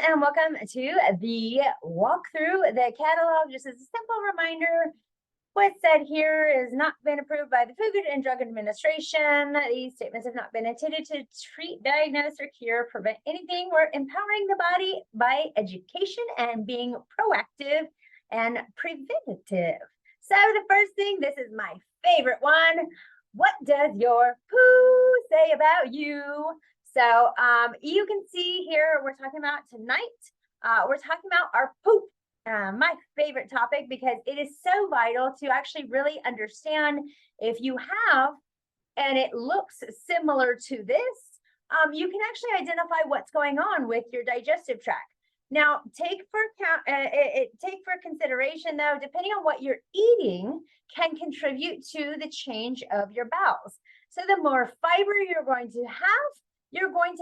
and welcome to the walkthrough. The catalog, just as a simple reminder, what's said here has not been approved by the Food and Drug Administration. These statements have not been intended to treat, diagnose, or cure, prevent anything. We're empowering the body by education and being proactive and preventative. So the first thing, this is my favorite one. What does your poo say about you? So you can see here, we're talking about tonight, we're talking about our poop, my favorite topic, because it is so vital to actually really understand if you have, and it looks similar to this, you can actually identify what's going on with your digestive tract. Now, take for consideration, though, depending on what you're eating can contribute to the change of your bowels. So the more fiber you're going to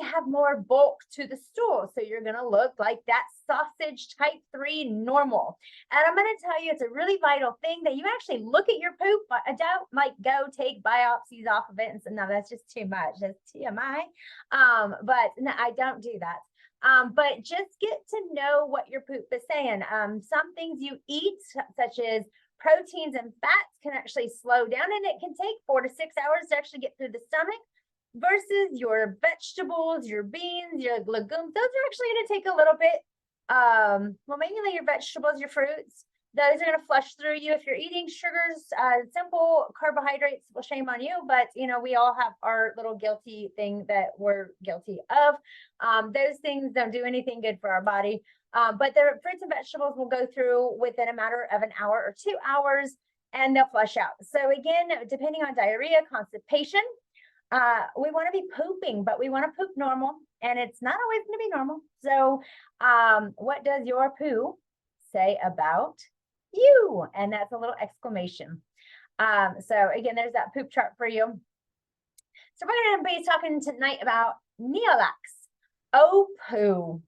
have more bulk to the stool. So you're going to look like that sausage type 3 normal. And I'm going to tell you, it's a really vital thing that you actually look at your poop. I don't like go take biopsies off of it. And so, no, that's just too much. That's TMI. But no, I don't do that. But just get to know what your poop is saying. Some things you eat, such as proteins and fats, can actually slow down, and it can take 4 to 6 hours to actually get through the stomach. Versus your vegetables, your beans, your legumes, those are actually going to take a little bit. Well, mainly your vegetables, your fruits, those are going to flush through you. If you're eating sugars, simple carbohydrates, well, shame on you. But, you know, we all have our little guilty thing that we're guilty of. Those things don't do anything good for our body. But the fruits and vegetables will go through within a matter of an hour or 2 hours, and they'll flush out. So again, depending on diarrhea, constipation, we want to be pooping, but we want to poop normal, and it's not always going to be normal. So what does your poo say about you? And that's a little exclamation. So again, there's that poop chart for you. So we're going to be talking tonight about NeoLax. Oh, poo.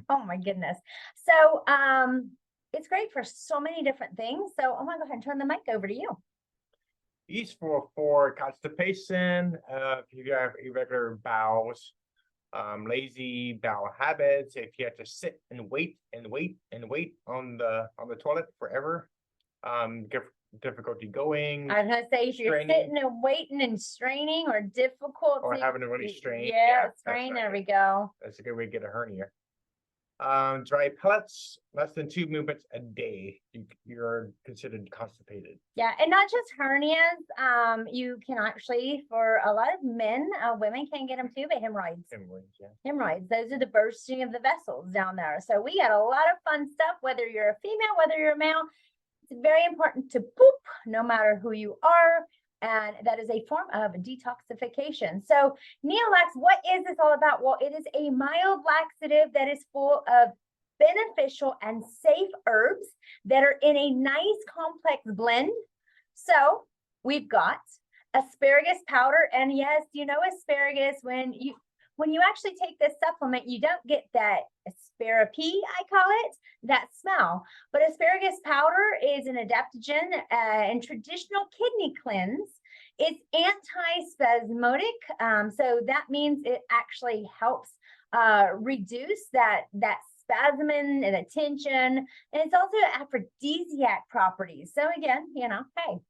Oh my goodness. So it's great for so many different things. So I'm going to go ahead and turn the mic over to you. Useful for constipation, if you have irregular bowels, lazy bowel habits, if you have to sit and wait on the toilet forever, difficulty going. I was gonna say, if you're sitting and waiting and straining, or difficult, or having to really strain. Yeah, strain. Right. There we go. That's a good way to get a hernia. Dry pellets, less than 2 movements a day, you're considered constipated. Yeah, and not just hernias. You can actually, for a lot of men, women can get them too, but hemorrhoids. Yeah. Hemorrhoids, those are the bursting of the vessels down there. So we got a lot of fun stuff, whether you're a female, whether you're a male. It's very important to poop, no matter who you are. And that is a form of detoxification. So NeoLax, what is this all about? Well, it is a mild laxative that is full of beneficial and safe herbs that are in a nice complex blend. So we've got asparagus powder. And yes, you know, asparagus, when you actually take this supplement, you don't get that asparapee, I call it, that smell. But asparagus powder is an adaptogen and traditional kidney cleanse. It's anti-spasmodic, so that means it actually helps reduce that spasm and the tension, and it's also aphrodisiac properties. So again, you know, hey.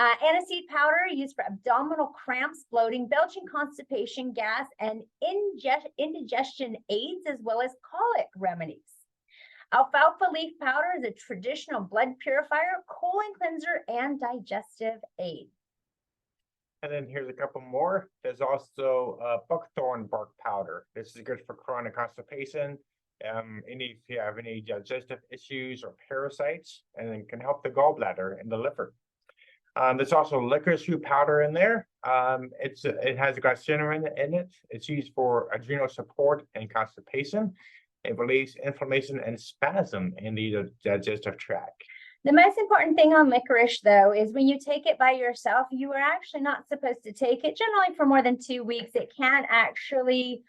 Aniseed powder used for abdominal cramps, bloating, belching, constipation, gas, and indigestion aids, as well as colic remedies. Alfalfa leaf powder is a traditional blood purifier, colon cleanser, and digestive aid. And then here's a couple more. There's also buckthorn bark powder. This is good for chronic constipation. If you have any digestive issues or parasites, and then can help the gallbladder and the liver. There's also licorice root powder in there. It has glycerin in it. It's used for adrenal support and constipation. It relieves inflammation and spasm in the digestive tract. The most important thing on licorice, though, is when you take it by yourself, you are actually not supposed to take it generally for more than 2 weeks. It can actually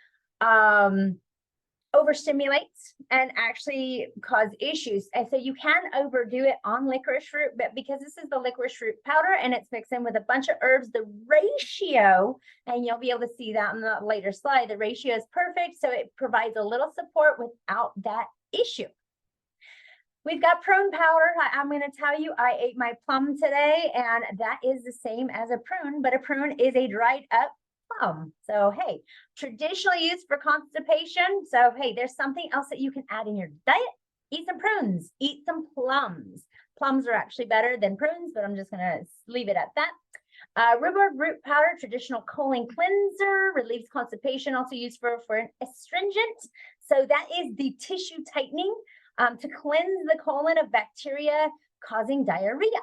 overstimulate and actually cause issues. And so you can overdo it on licorice root, but because this is the licorice root powder and it's mixed in with a bunch of herbs, the ratio, and you'll be able to see that in the later slide, the ratio is perfect. So it provides a little support without that issue. We've got prune powder. I'm going to tell you, I ate my plum today, and that is the same as a prune, but a prune is a dried up plum. So, hey, traditionally used for constipation. So, hey, there's something else that you can add in your diet. Eat some prunes, eat some plums. Plums are actually better than prunes, but I'm just going to leave it at that. Rhubarb root powder, traditional colon cleanser, relieves constipation, also used for an astringent. So that is the tissue tightening to cleanse the colon of bacteria causing diarrhea.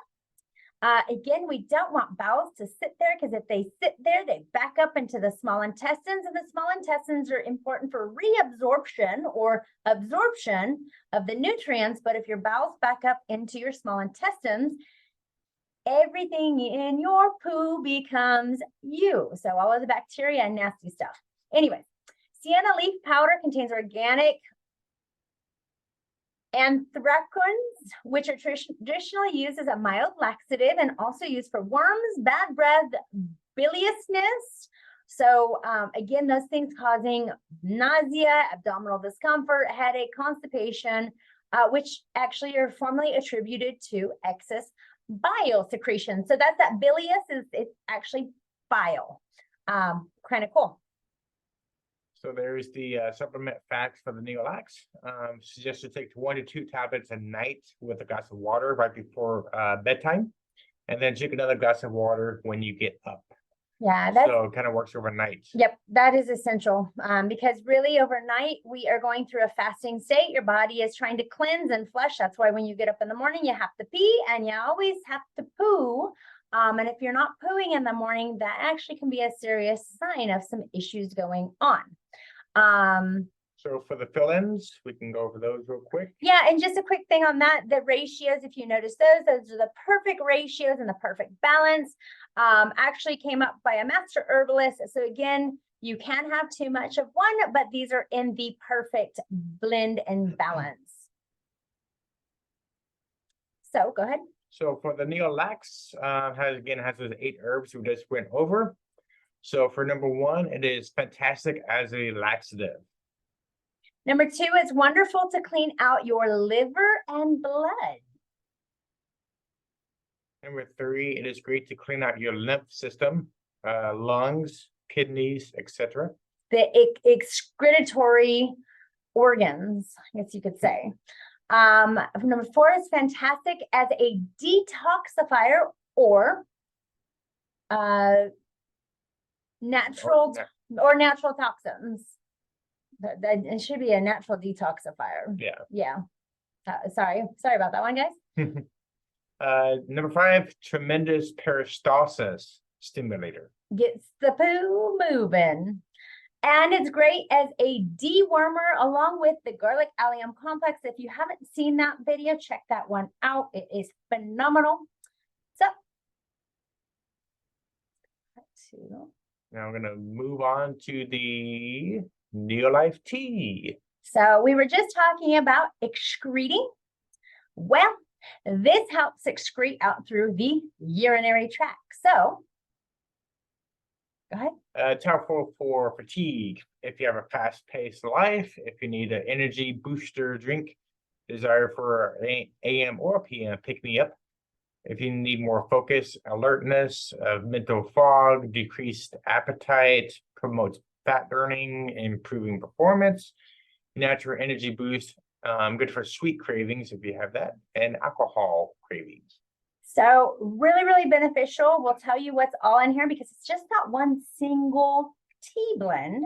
Again, we don't want bowels to sit there, because if they sit there, they back up into the small intestines, and the small intestines are important for reabsorption or absorption of the nutrients. But if your bowels back up into your small intestines, everything in your poo becomes you. So all of the bacteria and nasty stuff. Anyway, sienna leaf powder contains organic anthraquins, which are traditionally used as a mild laxative and also used for worms, bad breath, biliousness. So again, those things causing nausea, abdominal discomfort, headache, constipation, which actually are formerly attributed to excess bile secretion. So that's that bilious it's actually bile. Kind of cool. So there's the supplement facts for the NeoLax. Suggest to take 1 to 2 tablets a night with a glass of water right before bedtime, and then drink another glass of water when you get up. Yeah, so it kind of works overnight. Yep, that is essential because really overnight we are going through a fasting state. Your body is trying to cleanse and flush. That's why when you get up in the morning, you have to pee, and you always have to poo. And if you're not pooing in the morning, that actually can be a serious sign of some issues going on. So for the fill-ins, we can go over those real quick. Yeah, and just a quick thing on that, the ratios, if you notice those are the perfect ratios and the perfect balance. Actually came up by a master herbalist. So again, you can have too much of one, but these are in the perfect blend and balance. So go ahead. So for the NeoLax, has those 8 herbs we just went over. So for number 1, it is fantastic as a laxative. Number 2, it's wonderful to clean out your liver and blood. Number 3, it is great to clean out your lymph system, lungs, kidneys, etc. The excretory organs, I guess you could say. Number 4 is fantastic as a detoxifier or natural toxins. It should be a natural detoxifier. Yeah. Sorry about that one, guys. Number 5, tremendous peristalsis stimulator. Gets the poo moving. And it's great as a dewormer along with the garlic allium complex. If you haven't seen that video, check that one out. It is phenomenal. So now I'm going to move on to the Neolife Tea. So we were just talking about excreting. Well, this helps excrete out through the urinary tract. So go ahead. It's helpful for fatigue. If you have a fast-paced life, if you need an energy booster drink, desire for AM or PM pick-me-up. If you need more focus, alertness, mental fog, decreased appetite, promotes fat burning, improving performance, natural energy boost, good for sweet cravings if you have that, and alcohol cravings. So really, really beneficial. We'll tell you what's all in here because it's just not one single tea blend,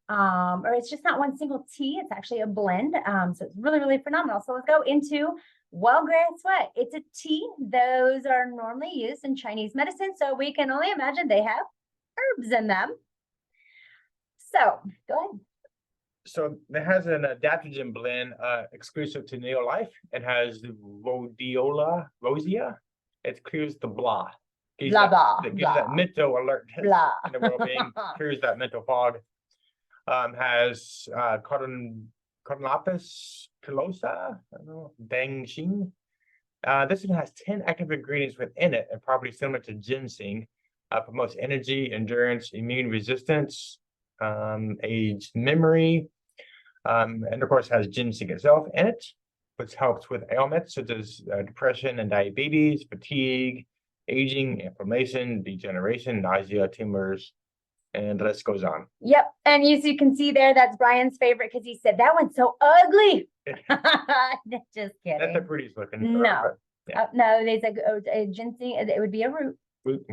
or it's just not one single tea. It's actually a blend. So it's really, really phenomenal. So let's go into, well, guess what? It's a tea. Those are normally used in Chinese medicine. So we can only imagine they have herbs in them. So go ahead. So it has an adaptogen blend exclusive to Neolife. It has the rosea. It clears the blah. It gives that mental alertness in the well-being, clears that mental fog. Has Cottonopus pilosa, I don't know, Dangxing. This one has 10 active ingredients within it and property similar to ginseng. Promotes energy, endurance, immune resistance, aids memory, and of course has ginseng itself in it, which helps with ailments such as depression and diabetes, fatigue, aging, inflammation, degeneration, nausea, tumors, and the list goes on. Yep. And as you can see there, that's Brian's favorite because he said that one's so ugly. Just kidding. That's the prettiest looking. No. Yeah. No, there's a ginseng. It would be a root. Root.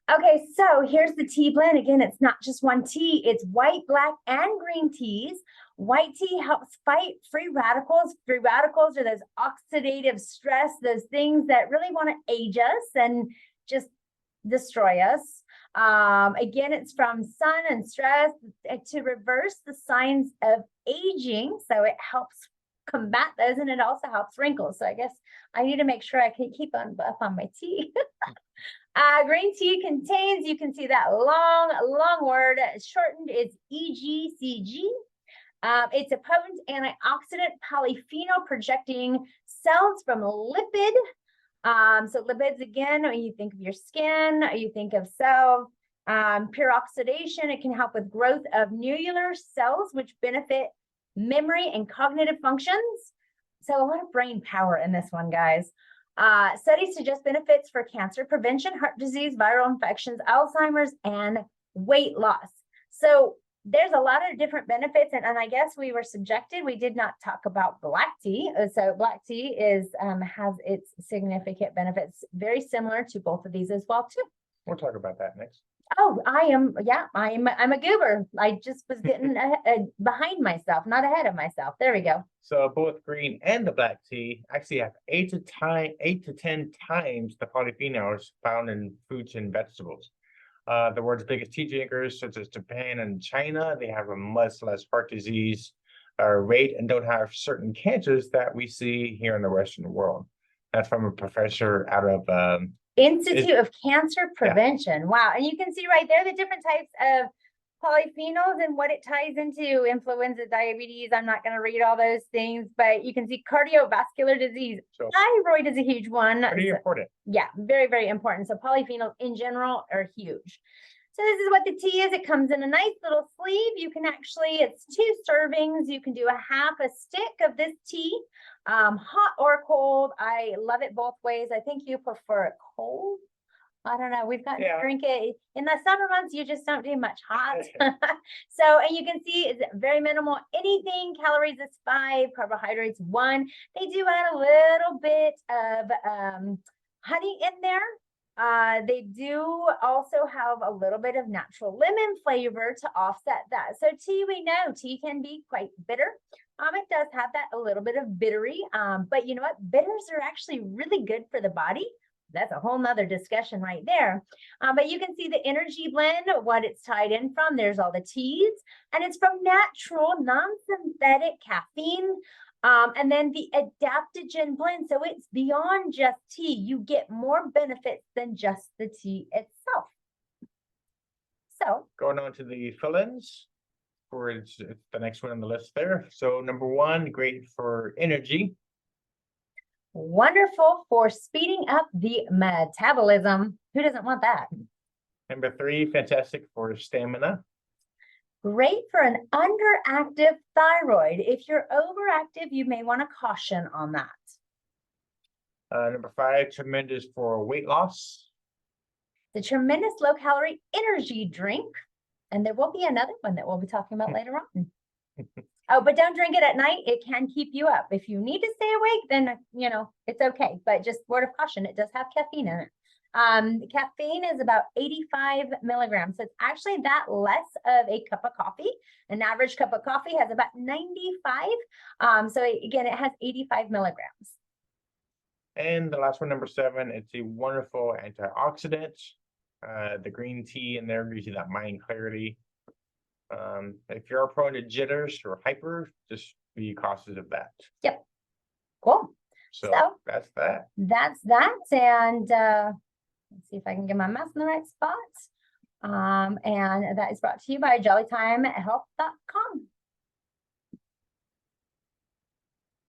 Okay, so here's the tea blend. Again, it's not just one tea. It's white, black, and green teas. White tea helps fight free radicals. Free radicals are those oxidative stress, those things that really want to age us and just destroy us. Again, it's from sun and stress to reverse the signs of aging. So it helps combat those, and it also helps wrinkles. So I guess I need to make sure I can keep up on my tea. Green tea contains, you can see that long word shortened is EGCG. It's a potent antioxidant polyphenol projecting cells from lipid. So lipids, again, when you think of your skin, you think of cells, pure oxidation. It can help with growth of neural cells, which benefit memory and cognitive functions. So a lot of brain power in this one, guys. Studies suggest benefits for cancer prevention, heart disease, viral infections, Alzheimer's, and weight loss. So there's a lot of different benefits, and I guess we were subjected. We did not talk about black tea. So black tea is has its significant benefits, very similar to both of these as well too. We'll talk about that next. Oh, I'm a goober. I just was getting behind myself, not ahead of myself. There we go. So both green and the black tea actually have 8 to 10 times the polyphenols found in fruits and vegetables. The world's biggest tea drinkers, such as Japan and China, they have a much less heart disease rate and don't have certain cancers that we see here in the Western world. That's from a professor out of Institute of Cancer Prevention. Yeah. Wow. And you can see right there the different types of polyphenols and what it ties into: influenza, diabetes. I'm not going to read all those things, but you can see cardiovascular disease. So, thyroid is a huge one. Pretty important. Yeah, very, very important. So polyphenols in general are huge. So this is what the tea is. It comes in a nice little sleeve. You can actually, it's 2 servings. You can do a half a stick of this tea, hot or cold. I love it both ways. I think you prefer it cold. I don't know. We've got to drink it in the summer months. You just don't do much hot. So, and you can see it's very minimal. Anything, calories is 5, carbohydrates 1. They do add a little bit of honey in there. They do also have a little bit of natural lemon flavor to offset that. So tea, we know tea can be quite bitter. It does have that a little bit of bittery, but you know what? Bitters are actually really good for the body. That's a whole nother discussion right there. But you can see the energy blend, what it's tied in from. There's all the teas, and it's from natural, non-synthetic caffeine. And then the adaptogen blend. So it's beyond just tea. You get more benefits than just the tea itself. So going on to the fill-ins, for it's the next one on the list there. So number 1, great for energy. Wonderful for speeding up the metabolism. Who doesn't want that? Number 3, fantastic for stamina. Great for an underactive thyroid. If you're overactive, you may want to caution on that. Number 5, tremendous for weight loss. The tremendous low-calorie energy drink. And there will be another one that we'll be talking about later on. Oh, but don't drink it at night. It can keep you up. If you need to stay awake, then, you know, it's okay. But just word of caution, it does have caffeine in it. Caffeine is about 85 milligrams. So it's actually that less of a cup of coffee. An average cup of coffee has about 95. So again, it has 85 milligrams. And the last one, number 7, it's a wonderful antioxidant. The green tea in there gives you that mind clarity. If you're prone to jitters or hyper, just be cautious of that. Yep. Cool. So that's that. That's that. And let's see if I can get my mouse in the right spot. And that is brought to you by jellytimehealth.com.